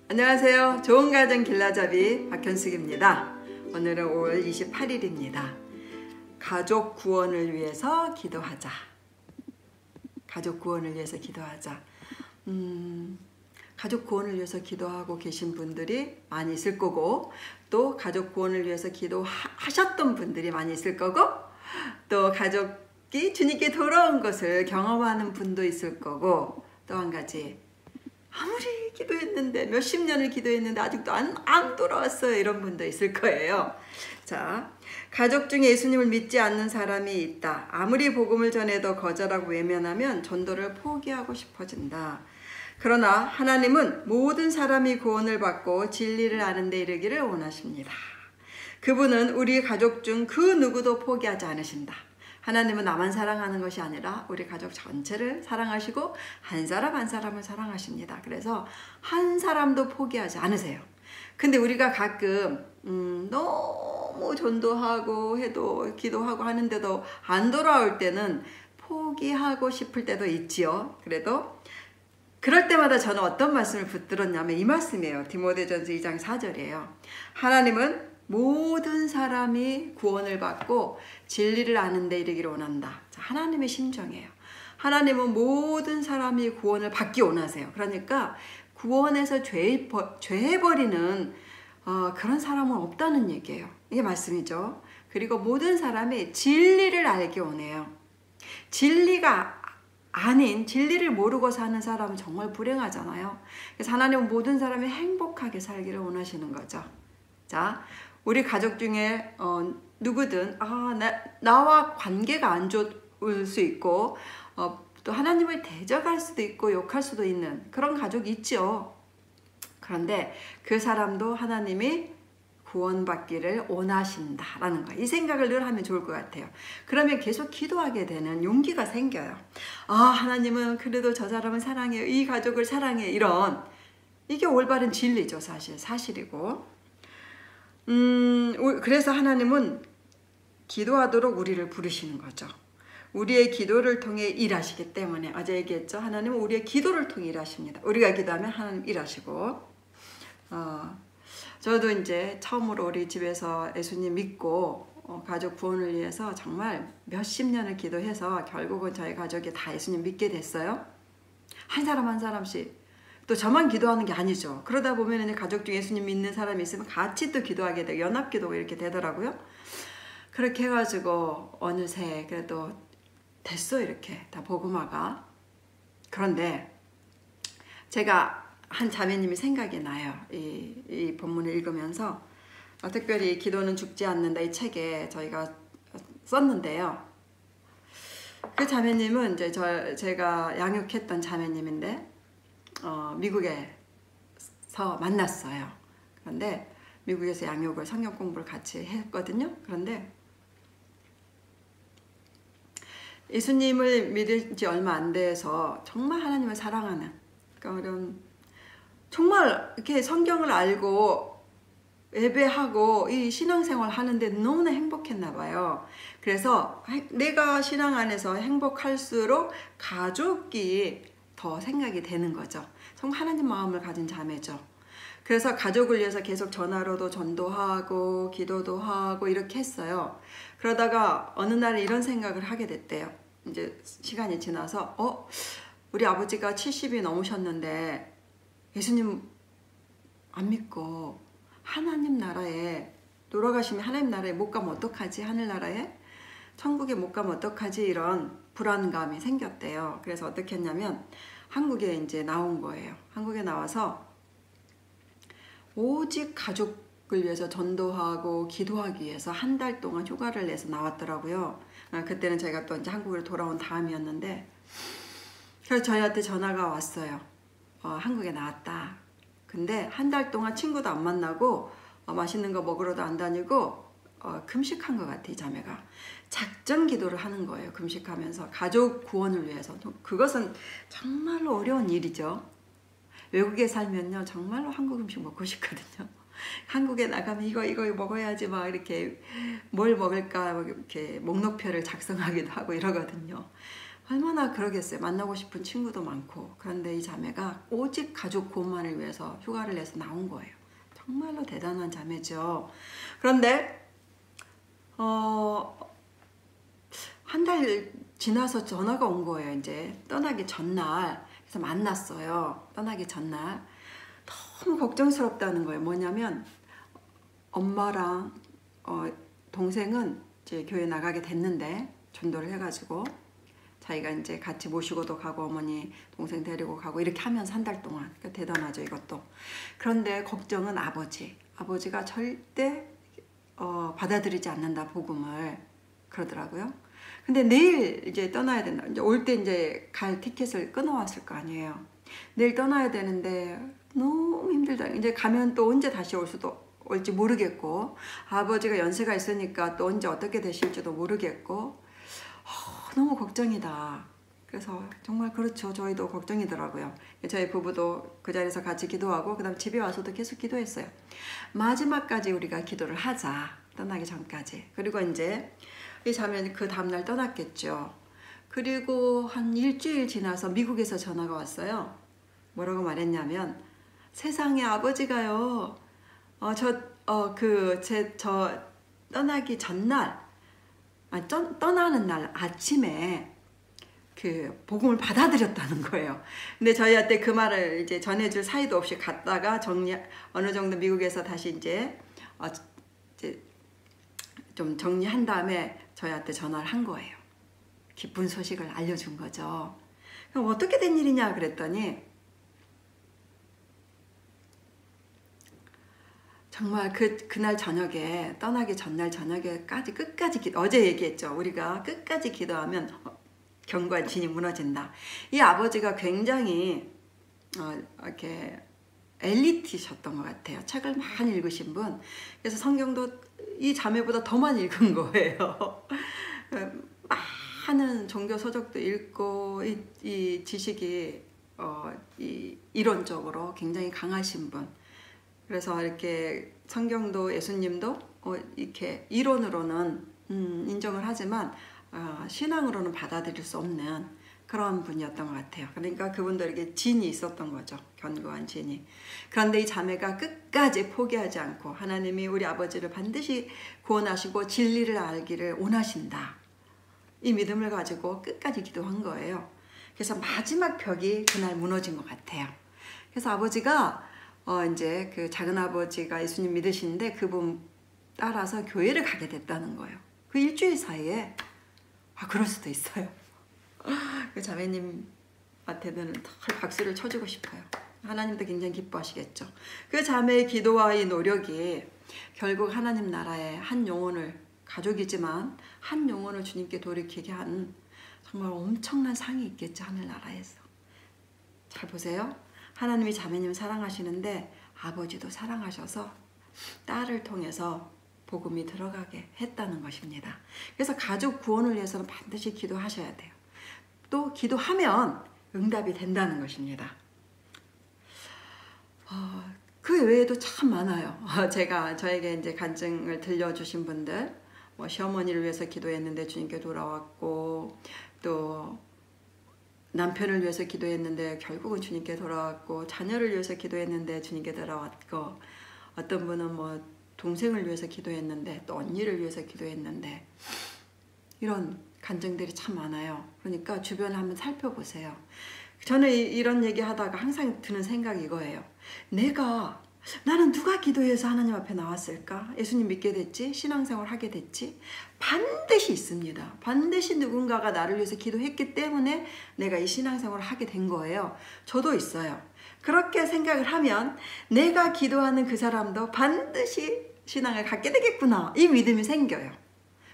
안녕하세요. 좋은 가정 길라잡이 박현숙입니다. 오늘은 5월 28일입니다. 가족 구원을 위해서 기도하자. 가족 구원을 위해서 기도하자. 가족 구원을 위해서 기도하고 계신 분들이 많이 있을 거고, 또 가족 구원을 위해서 기도하셨던 분들이 많이 있을 거고, 또 가족이 주님께 돌아온 것을 경험하는 분도 있을 거고, 또 한 가지, 아무리 기도했는데 몇십 년을 기도했는데 아직도 안 돌아왔어요, 이런 분도 있을 거예요. 자, 가족 중에 예수님을 믿지 않는 사람이 있다. 아무리 복음을 전해도 거절하고 외면하면 전도를 포기하고 싶어진다. 그러나 하나님은 모든 사람이 구원을 받고 진리를 아는 데 이르기를 원하십니다. 그분은 우리 가족 중 그 누구도 포기하지 않으신다. 하나님은 나만 사랑하는 것이 아니라 우리 가족 전체를 사랑하시고 한 사람 한 사람을 사랑하십니다. 그래서 한 사람도 포기하지 않으세요. 근데 우리가 가끔 너무 전도하고 해도 기도하고 하는데도 안 돌아올 때는 포기하고 싶을 때도 있지요. 그래도 그럴 때마다 저는 어떤 말씀을 붙들었냐면 이 말씀이에요. 디모데전서 2장 4절이에요. 하나님은 모든 사람이 구원을 받고 진리를 아는 데 이르기를 원한다. 자, 하나님의 심정이에요. 하나님은 모든 사람이 구원을 받기 원하세요. 그러니까 구원에서 죄해버리는 그런 사람은 없다는 얘기예요. 이게 말씀이죠. 그리고 모든 사람이 진리를 알기 원해요. 진리가 아닌 진리를 모르고 사는 사람은 정말 불행하잖아요. 그래서 하나님은 모든 사람이 행복하게 살기를 원하시는 거죠. 자, 우리 가족 중에 누구든 나와 관계가 안 좋을 수 있고 또 하나님을 대적할 수도 있고 욕할 수도 있는 그런 가족이 있죠. 그런데 그 사람도 하나님이 구원받기를 원하신다라는 거예요. 이 생각을 늘 하면 좋을 것 같아요. 그러면 계속 기도하게 되는 용기가 생겨요. 하나님은 그래도 저 사람을 사랑해요. 이 가족을 사랑해. 이게 올바른 진리죠. 사실이고. 그래서 하나님은 기도하도록 우리를 부르시는 거죠. 우리의 기도를 통해 일하시기 때문에 어제 얘기했죠. 하나님은 우리의 기도를 통해 일하십니다. 우리가 기도하면 하나님 일하시고 저도 이제 처음으로 우리 집에서 예수님 믿고 가족 구원을 위해서 정말 몇십 년을 기도해서 결국은 저희 가족이 다 예수님 믿게 됐어요. 한 사람 한 사람씩. 또 저만 기도하는 게 아니죠. 그러다 보면 가족 중에 예수님 믿는 사람이 있으면 같이 또 기도하게 되고 연합기도가 이렇게 되더라고요. 그렇게 해가지고 어느새 그래도 됐어, 이렇게 다 복음화가. 그런데 제가 한 자매님이 생각이 나요. 이 본문을 읽으면서 특별히 기도는 죽지 않는다 이 책에 저희가 썼는데요. 그 자매님은 이제 제가 양육했던 자매님인데 미국에서 만났어요. 그런데 미국에서 양육을 성경 공부를 같이 했거든요. 그런데 예수님을 믿은 지 얼마 안 돼서 정말 하나님을 사랑하는 그런 정말 이렇게 성경을 알고 예배하고 이 신앙생활 하는데 너무나 행복했나 봐요. 그래서 내가 신앙 안에서 행복할수록 가족이 더 생각이 되는 거죠. 정말 하나님 마음을 가진 자매죠. 그래서 가족을 위해서 계속 전화로도 전도하고 기도도 하고 이렇게 했어요. 그러다가 어느 날 이런 생각을 하게 됐대요. 이제 시간이 지나서 우리 아버지가 70이 넘으셨는데 예수님 안 믿고 하나님 나라에 돌아가시면 하나님 나라에 못 가면 어떡하지? 하늘나라에? 천국에 못 가면 어떡하지? 이런 불안감이 생겼대요. 그래서 어떻게 했냐면 한국에 이제 나온 거예요. 한국에 나와서 오직 가족을 위해서 전도하고 기도하기 위해서 한 달 동안 휴가를 내서 나왔더라고요. 그때는 제가 또 이제 한국으로 돌아온 다음이었는데 그래서 저희한테 전화가 왔어요. 한국에 나왔다. 근데 한 달 동안 친구도 안 만나고 맛있는 거 먹으러도 안 다니고 금식한 것 같아, 이 자매가. 작전 기도를 하는 거예요. 금식하면서 가족 구원을 위해서. 그것은 정말로 어려운 일이죠. 외국에 살면요 정말로 한국 음식 먹고 싶거든요. 한국에 나가면 이거 먹어야지 막 이렇게 뭘 먹을까 이렇게 목록표를 작성하기도 하고 이러거든요. 얼마나 그러겠어요. 만나고 싶은 친구도 많고. 그런데 이 자매가 오직 가족 구원만을 위해서 휴가를 내서 나온 거예요. 정말로 대단한 자매죠. 그런데 한 달 지나서 전화가 온 거예요. 이제 떠나기 전날. 그래서 만났어요. 떠나기 전날. 너무 걱정스럽다는 거예요. 뭐냐면 엄마랑 동생은 이제 교회 나가게 됐는데, 전도를 해가지고 자기가 이제 같이 모시고도 가고 어머니 동생 데리고 가고 이렇게 하면서 한 달 동안. 그러니까 대단하죠, 이것도. 그런데 걱정은 아버지가 절대 받아들이지 않는다, 복음을. 그러더라고요. 근데 내일 이제 떠나야 된다. 이제 올 때 이제 갈 티켓을 끊어왔을 거 아니에요. 내일 떠나야 되는데 너무 힘들다. 이제 가면 또 언제 다시 올지 모르겠고, 아버지가 연세가 있으니까 또 언제 어떻게 되실지도 모르겠고, 너무 걱정이다. 그래서 정말 그렇죠. 저희도 걱정이더라고요. 저희 부부도 그 자리에서 같이 기도하고, 그 다음 집에 와서도 계속 기도했어요. 마지막까지 우리가 기도를 하자. 떠나기 전까지. 그리고 이제 이 자매는 그 다음날 떠났겠죠. 그리고 한 일주일 지나서 미국에서 전화가 왔어요. 뭐라고 말했냐면, 세상에 아버지가요, 저 떠나기 전날, 떠나는 날 아침에 그 복음을 받아들였다는 거예요. 근데 저희한테 그 말을 이제 전해줄 사이도 없이 갔다가 어느 정도 미국에서 다시 이제 좀 정리한 다음에 저희한테 전화를 한 거예요. 기쁜 소식을 알려준 거죠. 그럼 어떻게 된 일이냐 그랬더니, 정말 그날 저녁에, 떠나기 전날 저녁에까지 끝까지 어제 얘기했죠. 우리가 끝까지 기도하면 견고한 진이 무너진다. 이 아버지가 굉장히 이렇게 엘리트셨던 것 같아요. 책을 많이 읽으신 분. 그래서 성경도 이 자매보다 더 많이 읽은 거예요. 많은 종교 서적도 읽고, 이 지식이 이 이론적으로 굉장히 강하신 분. 그래서 이렇게 성경도 예수님도 이렇게 이론으로는 인정을 하지만 신앙으로는 받아들일 수 없는 그런 분이었던 것 같아요. 그러니까 그분들에게 진이 있었던 거죠. 견고한 진이. 그런데 이 자매가 끝까지 포기하지 않고, 하나님이 우리 아버지를 반드시 구원하시고 진리를 알기를 원하신다, 이 믿음을 가지고 끝까지 기도한 거예요. 그래서 마지막 벽이 그날 무너진 것 같아요. 그래서 아버지가 이제 그 작은 아버지가 예수님 믿으시는데 그분 따라서 교회를 가게 됐다는 거예요. 그 일주일 사이에. 그럴 수도 있어요. 그 자매님한테는 덜 박수를 쳐주고 싶어요. 하나님도 굉장히 기뻐하시겠죠. 그 자매의 기도와 이 노력이 결국 하나님 나라의 한 영혼을, 가족이지만 한 영혼을 주님께 돌이키게 한 정말 엄청난 상이 있겠죠, 하늘나라에서. 잘 보세요. 하나님이 자매님을 사랑하시는데 아버지도 사랑하셔서 딸을 통해서 복음이 들어가게 했다는 것입니다. 그래서 가족 구원을 위해서는 반드시 기도하셔야 돼요. 또 기도하면 응답이 된다는 것입니다. 그 외에도 참 많아요. 저에게 이제 간증을 들려주신 분들, 시어머니를 위해서 기도했는데 주님께 돌아왔고, 또 남편을 위해서 기도했는데 결국은 주님께 돌아왔고, 자녀를 위해서 기도했는데 주님께 돌아왔고, 어떤 분은 동생을 위해서 기도했는데 또 언니를 위해서 기도했는데, 이런 간증들이 참 많아요. 그러니까 주변을 한번 살펴보세요. 저는 이런 얘기 하다가 항상 드는 생각이 이거예요. 나는 누가 기도해서 하나님 앞에 나왔을까? 예수님 믿게 됐지? 신앙생활 하게 됐지? 반드시 있습니다. 반드시 누군가가 나를 위해서 기도했기 때문에 내가 이 신앙생활을 하게 된 거예요. 저도 있어요. 그렇게 생각을 하면 내가 기도하는 그 사람도 반드시 신앙을 갖게 되겠구나, 이 믿음이 생겨요.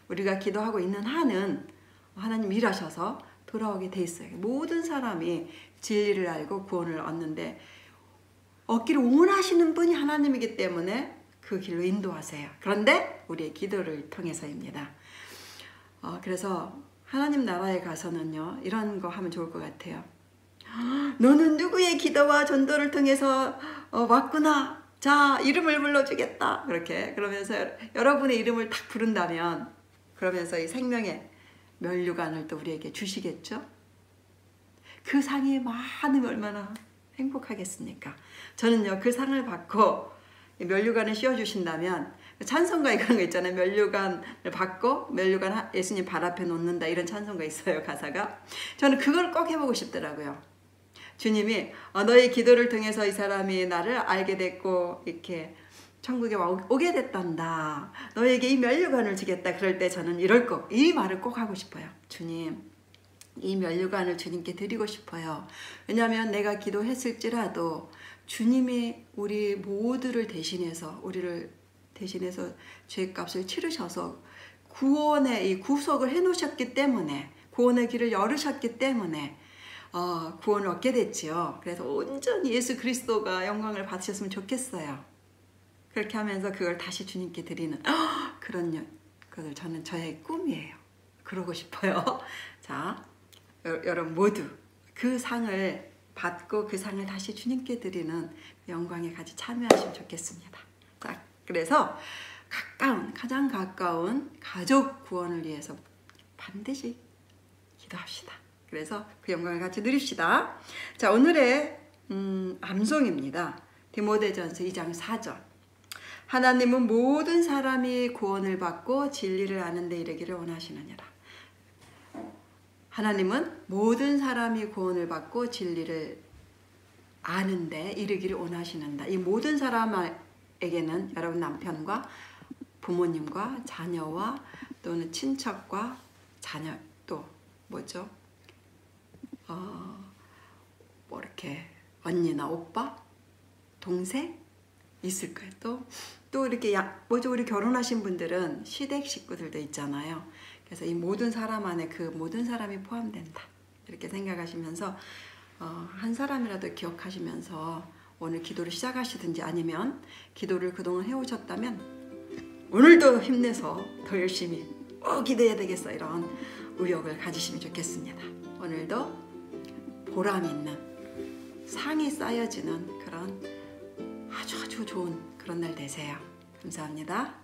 우리가 기도하고 있는 한은 하나님 일하셔서 돌아오게 돼 있어요. 모든 사람이 진리를 알고 구원을 얻기를 원하시는 분이 하나님이기 때문에 그 길로 인도하세요. 그런데 우리의 기도를 통해서입니다. 그래서 하나님 나라에 가서는요, 이런 거 하면 좋을 것 같아요. 너는 누구의 기도와 전도를 통해서 왔구나. 자, 이름을 불러주겠다. 그러면서 여러분의 이름을 딱 부른다면, 그러면서 이 생명의 면류관을 또 우리에게 주시겠죠. 그 상이 많으면 얼마나 행복하겠습니까? 저는요, 그 상을 받고 면류관을 씌워주신다면, 찬송가에 그런 거 있잖아요. 면류관을 받고 면류관 예수님 발 앞에 놓는다, 이런 찬송가 있어요, 가사가. 저는 그걸 꼭 해보고 싶더라고요. 주님이 너의 기도를 통해서 이 사람이 나를 알게 됐고 이렇게 천국에 오게 됐단다, 너에게 이 면류관을 주겠다. 그럴 때 저는 이 말을 꼭 하고 싶어요. 주님, 이 면류관을 주님께 드리고 싶어요. 왜냐하면 내가 기도했을지라도 주님이 우리 모두를 대신해서, 우리를 대신해서 죄값을 치르셔서 구원의 이 구속을 해놓으셨기 때문에, 구원의 길을 열으셨기 때문에 구원을 얻게 됐지요. 그래서 온전히 예수 그리스도가 영광을 받으셨으면 좋겠어요. 그렇게 하면서 그걸 다시 주님께 드리는 그런 것을 저는 저의 꿈이에요. 그러고 싶어요. 자, 여러분 모두 그 상을 받고 그 상을 다시 주님께 드리는 영광에 같이 참여하시면 좋겠습니다. 자, 그래서 가장 가까운 가족 구원을 위해서 반드시 기도합시다. 그래서 그 영광을 같이 누립시다. 자, 오늘의 암송입니다. 디모데전서 2장 4절. 하나님은 모든 사람이 구원을 받고 진리를 아는 데 이르기를 원하시느니라. 하나님은 모든 사람이 구원을 받고 진리를 아는 데 이르기를 원하시는다. 이 모든 사람에게는 여러분 남편과 부모님과 자녀와 또는 친척과 자녀, 또 뭐죠? 뭐 이렇게 언니나 오빠, 동생 있을 거예요. 또 이렇게 우리 결혼하신 분들은 시댁 식구들도 있잖아요. 그래서 이 모든 사람 안에 그 모든 사람이 포함된다, 이렇게 생각하시면서 한 사람이라도 기억하시면서 오늘 기도를 시작하시든지, 아니면 기도를 그동안 해오셨다면 오늘도 힘내서 더 열심히 기도해야 되겠어, 이런 의욕을 가지시면 좋겠습니다. 오늘도 보람 있는 상이 쌓여지는 그런 아주 좋은 그런 날 되세요. 감사합니다.